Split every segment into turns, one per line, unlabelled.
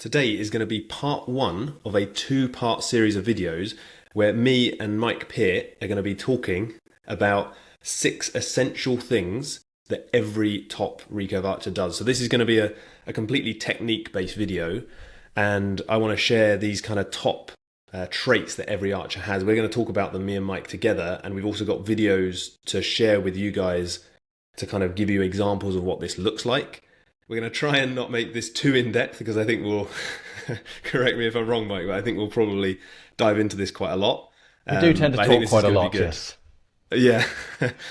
Today is going to be part one of a two-part series of videos where me and Mike Peart are going to be talking about 6 essential things that every top recurve archer does. So this is going to be a completely technique-based video, and I want to share these kind of top traits that every archer has. We're going to talk about them, me and Mike, together, and we've also got videos to share with you guys to kind of give you examples of what this looks like. We're going to try and not make this too in-depth because I think we'll, correct me if I'm wrong, Mike, but I think we'll probably dive into this quite a lot.
We do tend to talk quite a lot, yes.
Yeah.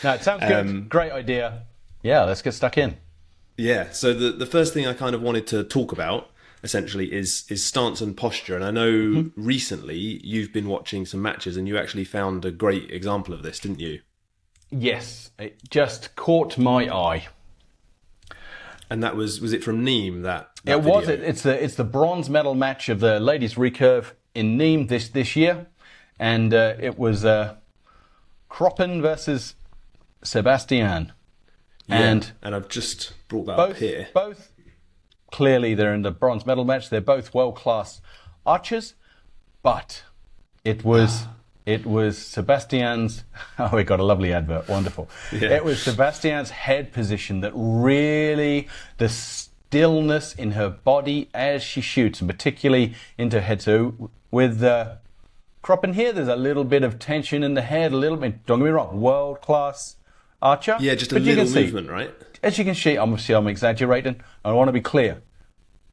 No, it sounds good. Great idea. Yeah, let's get stuck in.
Yeah, so the first thing I kind of wanted to talk about, essentially, is stance and posture. And I know recently you've been watching some matches and you actually found a great example of this, didn't you?
Yes, it just caught my eye.
And that was it from Nîmes, that
it
video?
Was. It's the bronze medal match of the ladies recurve in Nîmes this year. And it was Kroppen versus Sebastian.
Yeah, and I've just brought that up here.
Both, clearly they're in the bronze medal match. They're both world-class archers. But it was Sebastian's... Oh, we got a lovely advert. Wonderful. Yeah. It was Sebastian's head position that really... The stillness in her body as she shoots, and particularly into her head. So with Kroppen here, there's a little bit of tension in the head, a little bit... Don't get me wrong, world-class archer.
Yeah, just a little movement, right?
As you can see, obviously I'm exaggerating. I want to be clear.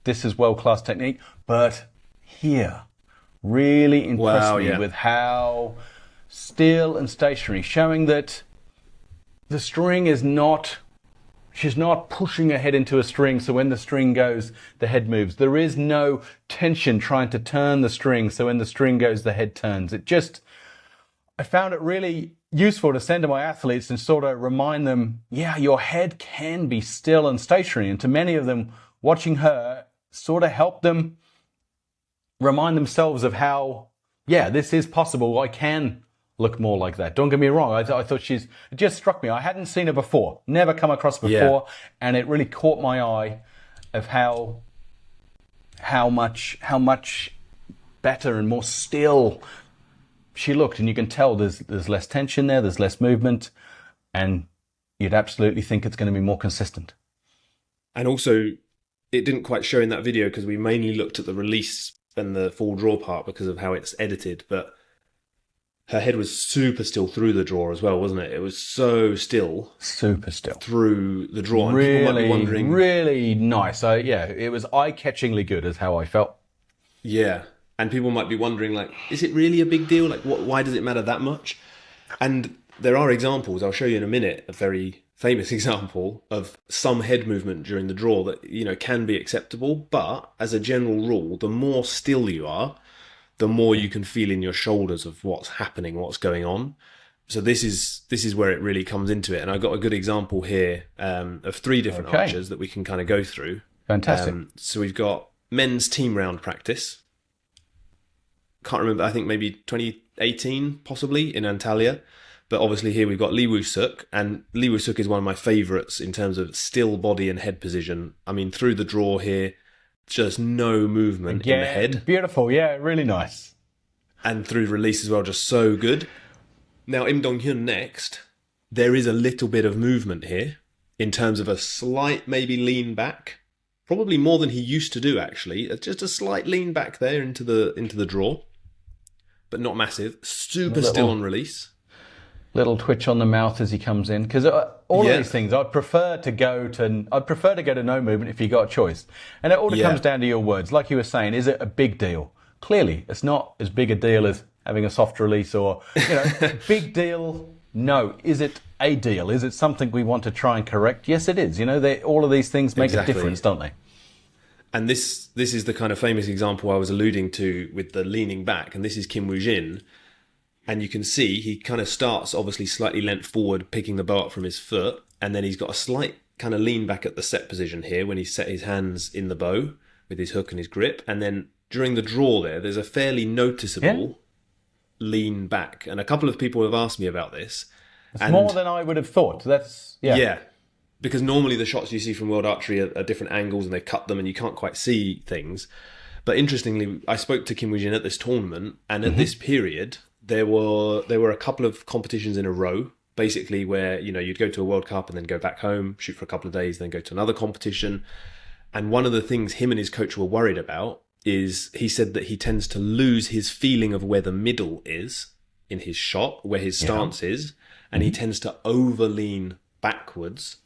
This is world-class technique. But here... really impressed me with how still and stationary, showing that the string is not, she's not pushing her head into a string, so when the string goes, the head moves. There is no tension trying to turn the string, so when the string goes, the head turns. I found it really useful to send to my athletes and sort of remind them, yeah, your head can be still and stationary. And to many of them, watching her sort of helped them remind themselves of how, yeah, this is possible. I can look more like that. Don't get me wrong. I thought it just struck me. I hadn't seen her before, never come across before. Yeah. And it really caught my eye of how much better and more still she looked. And you can tell there's less tension there. There's less movement. And you'd absolutely think it's going to be more consistent.
And also, it didn't quite show in that video because we mainly looked at the release and the full draw part because of how it's edited, but her head was super still through the draw as well, wasn't it? It was so still.
Super still.
Through the draw. And
really,
people might be wondering...
really nice. Yeah, it was eye-catchingly good is how I felt.
Yeah. And people might be wondering, like, is it really a big deal? Like, why does it matter that much? And there are examples, I'll show you in a minute, a very famous example of some head movement during the draw that, you know, can be acceptable. But as a general rule, the more still you are, the more you can feel in your shoulders of what's happening, what's going on. So this is where it really comes into it. And I've got a good example here of 3 different archers that we can kind of go through.
Fantastic.
So we've got men's team round practice. Can't remember, I think maybe 2018 possibly in Antalya. But obviously here we've got Lee Woo-suk, and Lee Woo-suk is one of my favourites in terms of still body and head position. I mean, through the draw here, just no movement in the head.
Beautiful, yeah, really nice.
And through release as well, just so good. Now, Im Dong-hyun next, there is a little bit of movement here in terms of a slight maybe lean back. Probably more than he used to do, actually. Just a slight lean back there into the draw, but not massive. Super still on release.
Little twitch on the mouth as he comes in, because all of these things I'd prefer to go to no movement if you got a choice. And it all comes down to your words. Like you were saying, is it a big deal? Clearly, it's not as big a deal as having a soft release or, you know, big deal. No, is it a deal? Is it something we want to try and correct? Yes, it is. You know, all of these things make a difference, don't they?
And this is the kind of famous example I was alluding to with the leaning back, and this is Kim Woo-jin. And you can see he kind of starts obviously slightly leant forward, picking the bow up from his foot. And then he's got a slight kind of lean back at the set position here when he set his hands in the bow with his hook and his grip. And then during the draw there's a fairly noticeable lean back. And a couple of people have asked me about this.
It's more than I would have thought. Yeah.
Because normally the shots you see from World Archery are different angles and they cut them and you can't quite see things. But interestingly, I spoke to Kim Woo-jin at this tournament, and at this period, there were a couple of competitions in a row, basically where, you know, you'd go to a World Cup and then go back home, shoot for a couple of days, then go to another competition. And one of the things him and his coach were worried about is he said that he tends to lose his feeling of where the middle is in his shot, where his stance is, and he tends to overlean backwards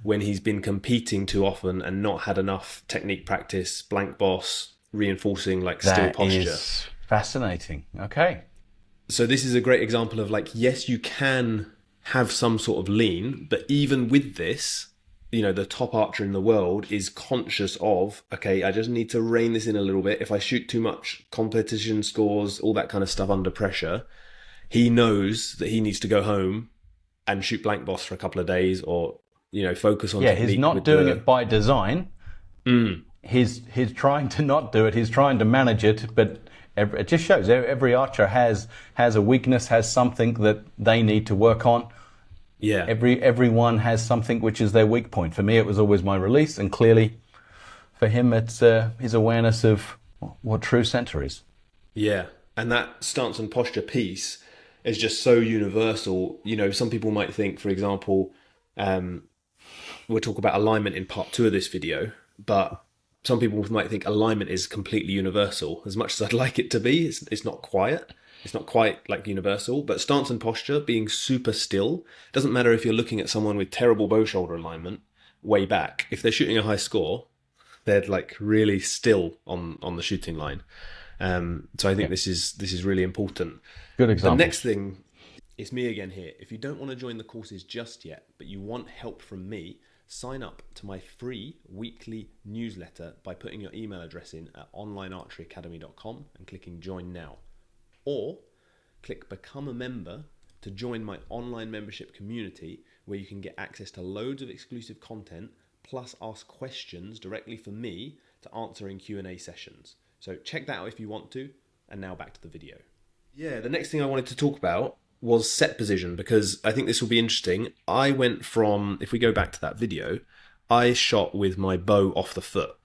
when he's been competing too often and not had enough technique practice, blank boss, reinforcing like still posture.
That is fascinating. Okay.
So this is a great example of like, yes, you can have some sort of lean, but even with this, you know, the top archer in the world is conscious of, okay, I just need to rein this in a little bit. If I shoot too much, competition scores, all that kind of stuff under pressure, he knows that he needs to go home and shoot blank boss for a couple of days, or, you know, focus on technique.
He's not doing it by design. He's trying to not do it. He's trying to manage it, but it just shows every archer has a weakness, has something that they need to work on.
Yeah.
Everyone has something which is their weak point. For me, it was always my release, and clearly for him, it's his awareness of what true center is.
Yeah, and that stance and posture piece is just so universal. You know, some people might think, for example, we'll talk about alignment in part 2 of this video, but some people might think alignment is completely universal. As much as I'd like it to be, it's not quite. It's not quite like universal, but stance and posture, being super still, doesn't matter if you're looking at someone with terrible bow shoulder alignment way back. If they're shooting a high score, they're like really still on the shooting line. So I think this is really important.
Good example.
The next thing is me again here. If you don't want to join the courses just yet, but you want help from me, sign up to my free weekly newsletter by putting your email address in at onlinearcheryacademy.com and clicking join now. Or click become a member to join my online membership community, where you can get access to loads of exclusive content, plus ask questions directly for me to answer in Q&A sessions. So check that out if you want to. And now back to the video. Yeah, the next thing I wanted to talk about was set position, because I think this will be interesting. I went from, if we go back to that video, I shot with my bow off the foot,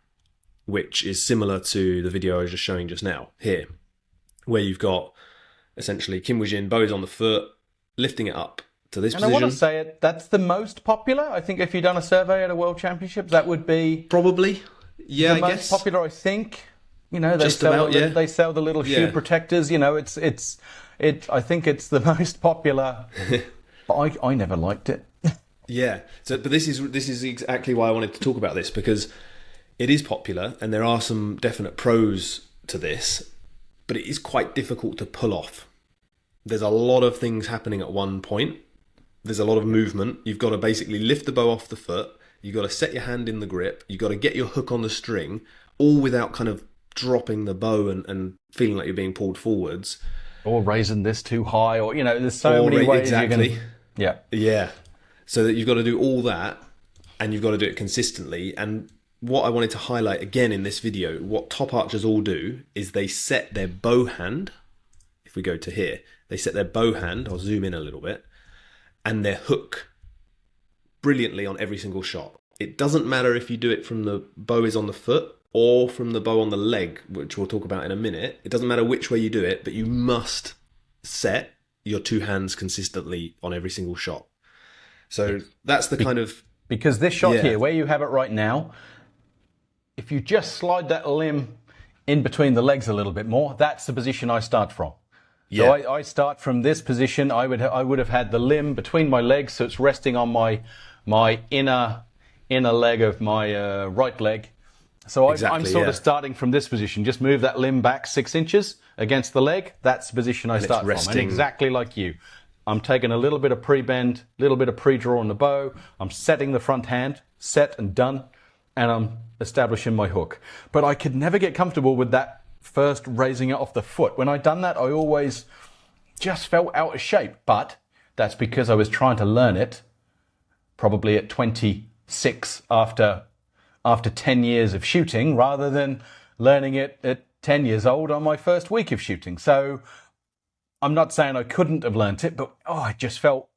which is similar to the video I was just showing just now here, where you've got essentially Kim Woo-jin, bow is on the foot, lifting it up to this position.
And I want to say it, that's the most popular. I think if you've done a survey at a World Championship, that would be
probably, yeah,
the most popular, I think. You know, they sell the little shoe protectors. You know, I think it's the most popular. But I never liked it.
Yeah. So, but this is exactly why I wanted to talk about this, because it is popular and there are some definite pros to this, but it is quite difficult to pull off. There's a lot of things happening at one point. There's a lot of movement. You've got to basically lift the bow off the foot. You've got to set your hand in the grip. You've got to get your hook on the string, all without kind of dropping the bow and feeling like you're being pulled forwards.
Or raising this too high, or, you know, there's so many ways.
Exactly.
Yeah.
So that you've got to do all that, and you've got to do it consistently. And what I wanted to highlight again in this video, what top archers all do is they set their bow hand. If we go to here, they set their bow hand, I'll zoom in a little bit, and their hook brilliantly on every single shot. It doesn't matter if you do it from the bow is on the foot or from the bow on the leg, which we'll talk about in a minute. It doesn't matter which way you do it, but you must set your two hands consistently on every single shot. So that's the kind of...
Because this shot here, where you have it right now, if you just slide that limb in between the legs a little bit more, that's the position I start from. So I start from this position. I would have had the limb between my legs, so it's resting on my inner leg of my right leg. So I'm sort of starting from this position. Just move that limb back 6 inches against the leg. That's the position I start from. And exactly like you. I'm taking a little bit of pre-bend, a little bit of pre-draw on the bow. I'm setting the front hand, set and done, and I'm establishing my hook. But I could never get comfortable with that first raising it off the foot. When I'd done that, I always just felt out of shape. But that's because I was trying to learn it probably at 26 after 10 years of shooting, rather than learning it at 10 years old on my first week of shooting. So I'm not saying I couldn't have learnt it, but I just felt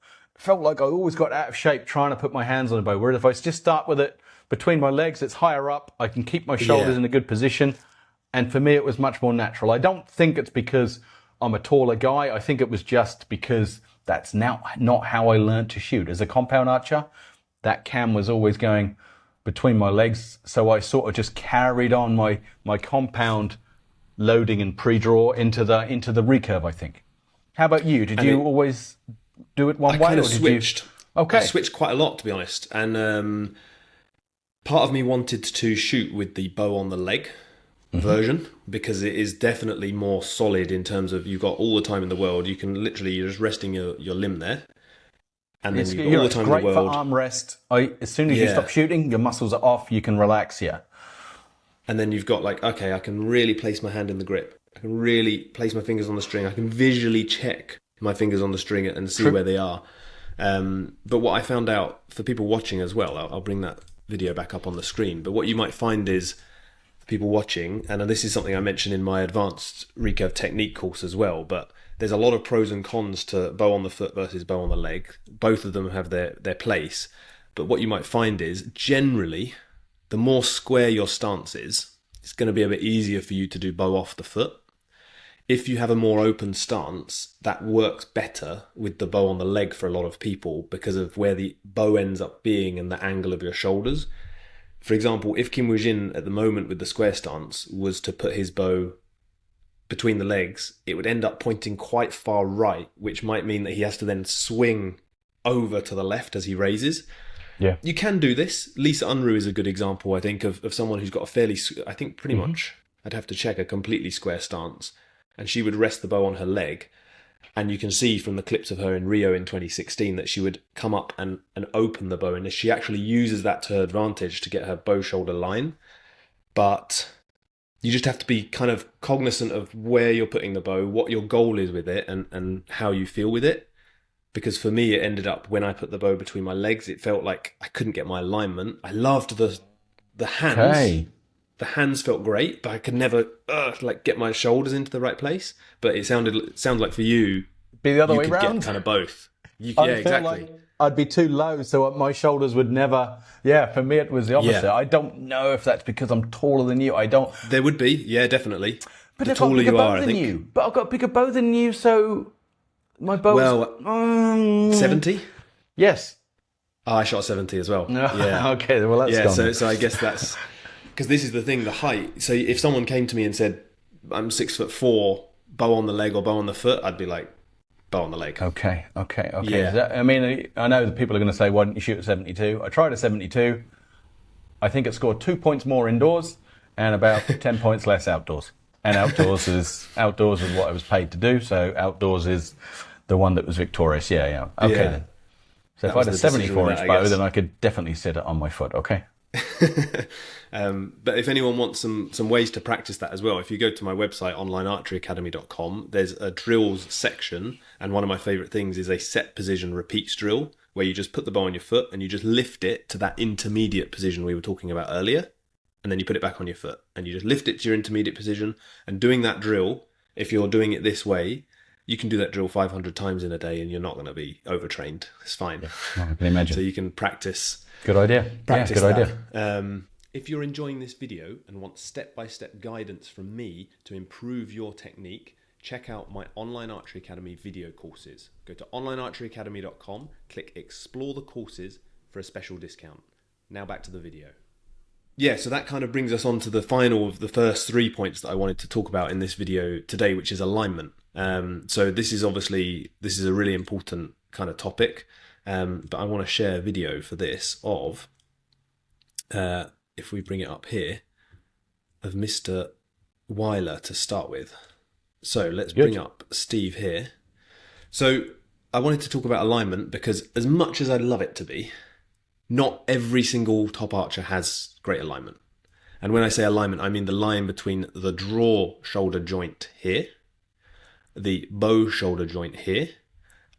like I always got out of shape trying to put my hands on the bow. Whereas if I just start with it between my legs, it's higher up, I can keep my shoulders in a good position. And for me, it was much more natural. I don't think it's because I'm a taller guy. I think it was just because that's now not how I learned to shoot. As a compound archer, that cam was always going between my legs. So I sort of just carried on my compound loading and pre-draw into the recurve, I think. How about you? Did you always do it one way?
I kind of switched.
Okay.
I switched quite a lot, to be honest. And part of me wanted to shoot with the bow on the leg version, because it is definitely more solid in terms of you've got all the time in the world. You can literally, you're just resting your limb there. And then you've got all the time in the world.
Great for arm rest. As soon as you stop shooting, your muscles are off, you can relax here.
And then you've got like, okay, I can really place my hand in the grip. I can really place my fingers on the string. I can visually check my fingers on the string and see where they are. But what I found out for people watching as well, I'll bring that video back up on the screen, but what you might find is people watching, and this is something I mentioned in my advanced recurve technique course as well, but there's a lot of pros and cons to bow on the foot versus bow on the leg. Both of them have their place, but what you might find is generally the more square your stance is, it's going to be a bit easier for you to do bow off the foot. If you have a more open stance, that works better with the bow on the leg for a lot of people because of where the bow ends up being and the angle of your shoulders. For example, if Kim Woo-jin at the moment with the square stance was to put his bow between the legs, it would end up pointing quite far right, which might mean that he has to then swing over to the left as he raises.
Yeah,
you can do this. Lisa Unruh is a good example, I think, of someone who's got a fairly, I think pretty much, I'd have to check, a completely square stance. And she would rest the bow on her leg. And you can see from the clips of her in Rio in 2016 that she would come up and open the bow. And she actually uses that to her advantage to get her bow shoulder line. But you just have to be kind of cognizant of where you're putting the bow, what your goal is with it, and how you feel with it. Because for me, it ended up when I put the bow between my legs, it felt like I couldn't get my alignment. I loved the hands.
Okay.
The hands felt great, but I could never get my shoulders into the right place. But it sounded like for you,
be the other
you
way
could
around.
Get kind of both. Yeah, exactly.
Like I'd be too low, so my shoulders would never. Yeah, for me it was the opposite. Yeah. I don't know if that's because I'm taller than you. I don't.
There would be, yeah, definitely.
But the taller you are, I think. You. But I've got a bigger bow than you, so my bow's
70.
Yes.
Oh, I shot 70 as well.
No.
Yeah.
Okay. Well, that's
gone. So I guess that's. Because this is the thing, the height. So if someone came to me and said, I'm 6'4", bow on the leg or bow on the foot, I'd be like, bow on the leg.
Okay.
Yeah.
I mean, I know that people are going to say, why didn't you shoot at 72? I tried at 72. I think it scored 2 points more indoors and about 10 points less outdoors. And outdoors is what I was paid to do. So outdoors is the one that was victorious. Yeah. Okay then. So if I had a 74-inch bow, then I could definitely sit it on my foot. Okay.
But if anyone wants some ways to practice that as well, if you go to my website onlinearcheryacademy.com, there's a drills section, and one of my favorite things is a set position repeats drill where you just put the bow on your foot and you just lift it to that intermediate position we were talking about earlier, and then you put it back on your foot and you just lift it to your intermediate position. And doing that drill, if you're doing it this way, you can do that drill 500 times in a day and you're not going to be overtrained. It's fine.
Yeah, I can imagine.
So you can practice.
Good idea.
Practice
good
that.
idea.
If you're enjoying this video and want step-by-step guidance from me to improve your technique, check out my Online Archery Academy video courses. Go to onlinearcheryacademy.com, click Explore the Courses for a special discount. Now back to the video. Yeah, so that kind of brings us on to the final of the first 3 points that I wanted to talk about in this video today, which is alignment. So this is a really important kind of topic, but I want to share a video for this of, if we bring it up here, of Mr. Weiler to start with. So let's bring up Steve here. So I wanted to talk about alignment because as much as I'd love it to be, not every single top archer has great alignment. And when I say alignment, I mean the line between the draw shoulder joint here, the bow shoulder joint here,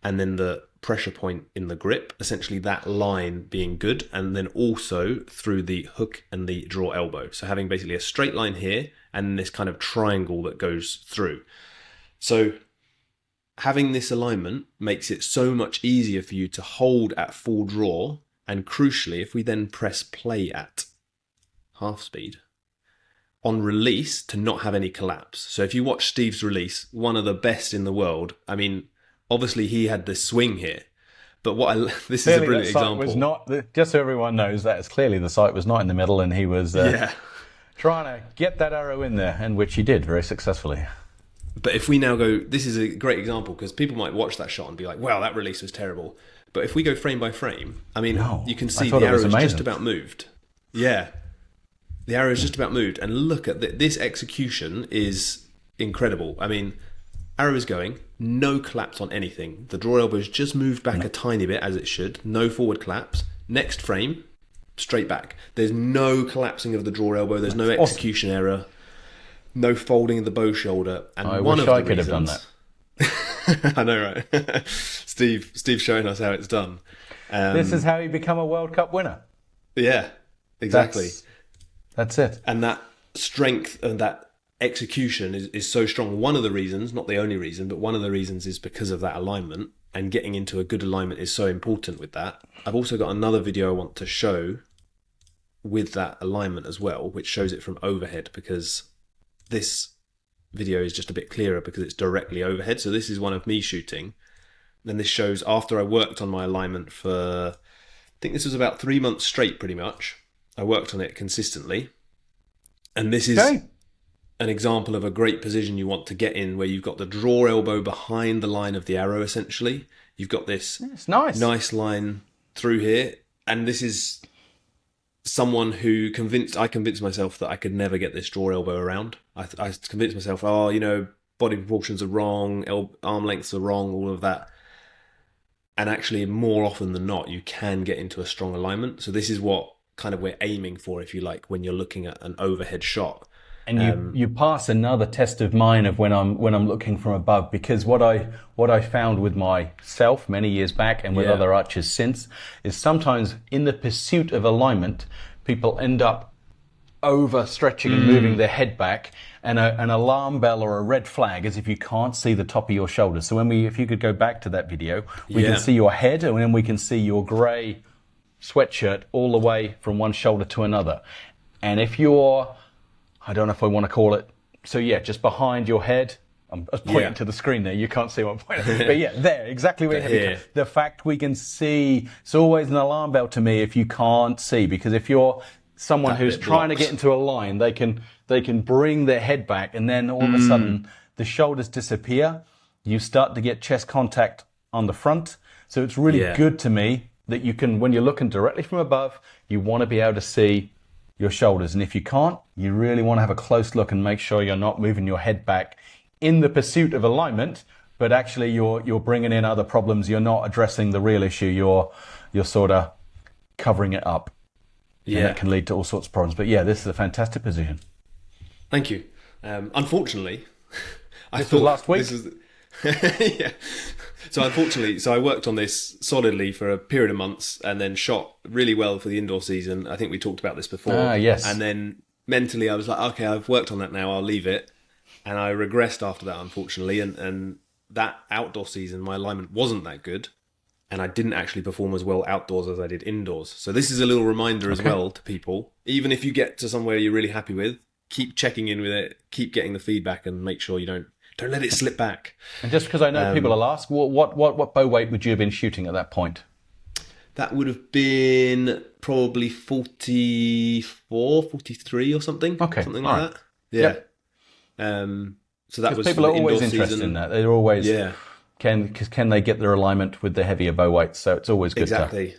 and then the pressure point in the grip, essentially that line being good, and then also through the hook and the draw elbow. So having basically a straight line here and this kind of triangle that goes through. So having this alignment makes it so much easier for you to hold at full draw, and crucially, if we then press play at half speed, on release to not have any collapse. So if you watch Steve's release, one of the best in the world. I mean, obviously he had the swing here, but this is a brilliant example.
Was not, just so everyone knows, that is clearly the sight was not in the middle, and he was trying to get that arrow in there, and which he did very successfully.
But if we now go, this is a great example, because people might watch that shot and be like, wow, that release was terrible. But if we go frame by frame, I mean, you can see the arrow is just about moved. Yeah. The arrow is just about moved. And look at this execution is incredible. I mean, arrow is going, no collapse on anything. The draw elbow is just moved back a tiny bit, as it should. No forward collapse. Next frame, straight back. There's no collapsing of the draw elbow. There's no execution error. No folding of the bow shoulder. And
I wish I could have done that.
I know, right? Steve's showing us how it's done.
This is how you become a World Cup winner.
Yeah, exactly.
That's it.
And that strength and that execution is so strong. One of the reasons, not the only reason, but one of the reasons is because of that alignment, and getting into a good alignment is so important with that. I've also got another video I want to show with that alignment as well, which shows it from overhead, because this video is just a bit clearer because it's directly overhead. So this is one of me shooting. And this shows after I worked on my alignment for, I think this was about 3 months straight pretty much. I worked on it consistently. And this is an example of a great position you want to get in, where you've got the draw elbow behind the line of the arrow, essentially. You've got this nice line through here. And this is someone who I convinced myself that I could never get this draw elbow around. I convinced myself, body proportions are wrong, arm lengths are wrong, all of that. And actually, more often than not, you can get into a strong alignment. So this is what kind of we're aiming for, if you like, when you're looking at an overhead shot.
And you pass another test of mine of when I'm looking from above, because what I found with myself many years back and with other archers since is sometimes in the pursuit of alignment, people end up overstretching and moving their head back, and an alarm bell or a red flag as if you can't see the top of your shoulders. So if you could go back to that video, we can see your head, and then we can see your grey sweatshirt all the way from one shoulder to another. And if you're, I don't know if I want to call it, so just behind your head. I'm pointing to the screen there. You can't see what I'm pointing at. But there, exactly where your head. The fact we can see, it's always an alarm bell to me if you can't see, because if you're someone who's trying to get into a line, they can bring their head back, and then all of a sudden the shoulders disappear. You start to get chest contact on the front. So it's really good to me that you can, when you're looking directly from above, you want to be able to see your shoulders. And if you can't, you really want to have a close look and make sure you're not moving your head back in the pursuit of alignment, but actually you're bringing in other problems. You're not addressing the real issue. You're sort of covering it up. Yeah. And it can lead to all sorts of problems. But this is a fantastic position.
Thank you. Unfortunately,
this was last week.
So unfortunately, I worked on this solidly for a period of months, and then shot really well for the indoor season. I think we talked about this before.
Yes.
And then mentally I was like, okay, I've worked on that now, I'll leave it. And I regressed after that, unfortunately. And that outdoor season, my alignment wasn't that good. And I didn't actually perform as well outdoors as I did indoors. So this is a little reminder as well to people. Even if you get to somewhere you're really happy with, keep checking in with it, keep getting the feedback, and make sure you don't let it slip back.
And just because I know people will ask, what bow weight would you have been shooting at that point?
That would have been probably 44, 43 or something. Okay. Something like that. Yeah. So that was
people are always interested in that. They're always can they get their alignment with the heavier bow weights? So it's always good.
Exactly.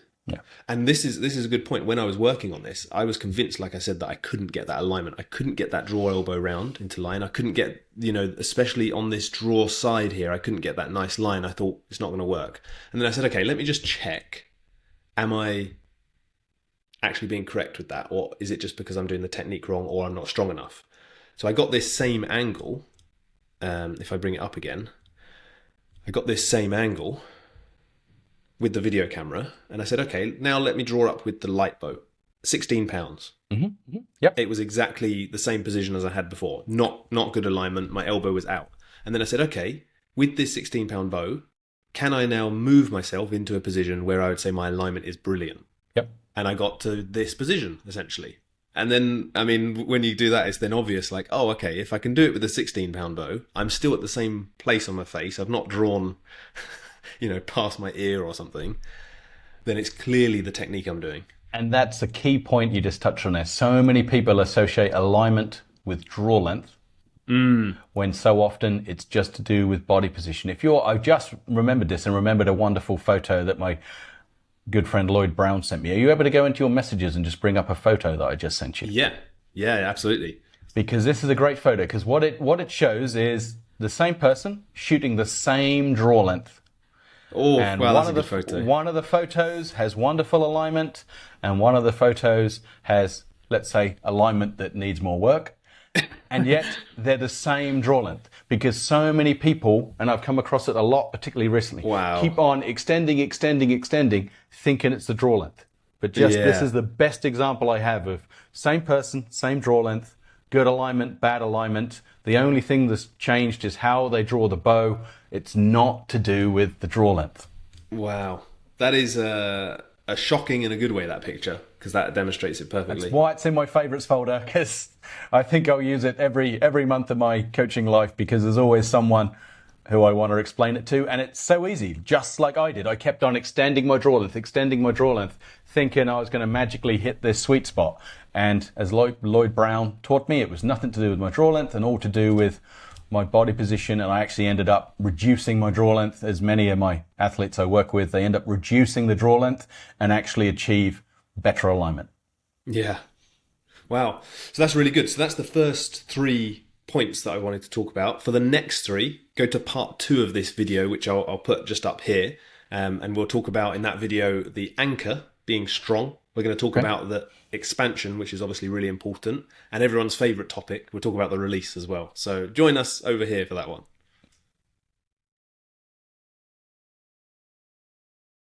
And this is a good point. When I was working on this, I was convinced, like I said, that I couldn't get that alignment. I couldn't get that draw elbow round into line. I couldn't get, especially on this draw side here, I couldn't get that nice line. I thought it's not going to work. And then I said, okay, let me just check. Am I actually being correct with that? Or is it just because I'm doing the technique wrong, or I'm not strong enough? So I got this same angle. If I bring it up again, I got this same angle with the video camera, and I said, okay, now let me draw up with the light bow. 16 pounds.
Yep.
It was exactly the same position as I had before. Not good alignment. My elbow was out. And then I said, okay, with this 16-pound bow, can I now move myself into a position where I would say my alignment is brilliant?
Yep.
And I got to this position, essentially. And then, I mean, when you do that, it's then obvious, like, oh, okay, if I can do it with a 16-pound bow, I'm still at the same place on my face. I've not drawn, past my ear or something. Then it's clearly the technique I'm doing.
And that's a key point you just touched on there. So many people associate alignment with draw length, when so often it's just to do with body position. I just remembered this and remembered a wonderful photo that my good friend Lloyd Brown sent me. Are you able to go into your messages and just bring up a photo that I just sent you?
Yeah, absolutely.
Because this is a great photo, because what it shows is the same person shooting the same draw length.
Oh, and wow, that's a good photo.
One of the photos has wonderful alignment, and one of the photos has, let's say, alignment that needs more work. And yet they're the same draw length, because so many people, and I've come across it a lot, particularly recently, keep on extending, thinking it's the draw length. But this is the best example I have of same person, same draw length, good alignment, bad alignment. The only thing that's changed is how they draw the bow. It's not to do with the draw length.
Wow. That is a shocking in a good way, that picture, because that demonstrates it perfectly.
That's why it's in my favourites folder, because I think I'll use it every month of my coaching life, because there's always someone who I want to explain it to, and it's so easy, just like I did. I kept on extending my draw length, thinking I was going to magically hit this sweet spot. And as Lloyd Brown taught me, it was nothing to do with my draw length and all to do with my body position, and I actually ended up reducing my draw length. As many of my athletes I work with, they end up reducing the draw length and actually achieve better alignment.
Yeah. Wow. So that's really good. So that's the first 3 points that I wanted to talk about. For the next 3, go to part 2 of this video, which I'll put just up here. And we'll talk about in that video the anchor being strong. We're going to talk about the expansion, which is obviously really important. And everyone's favorite topic, we'll talk about the release as well. So join us over here for that one.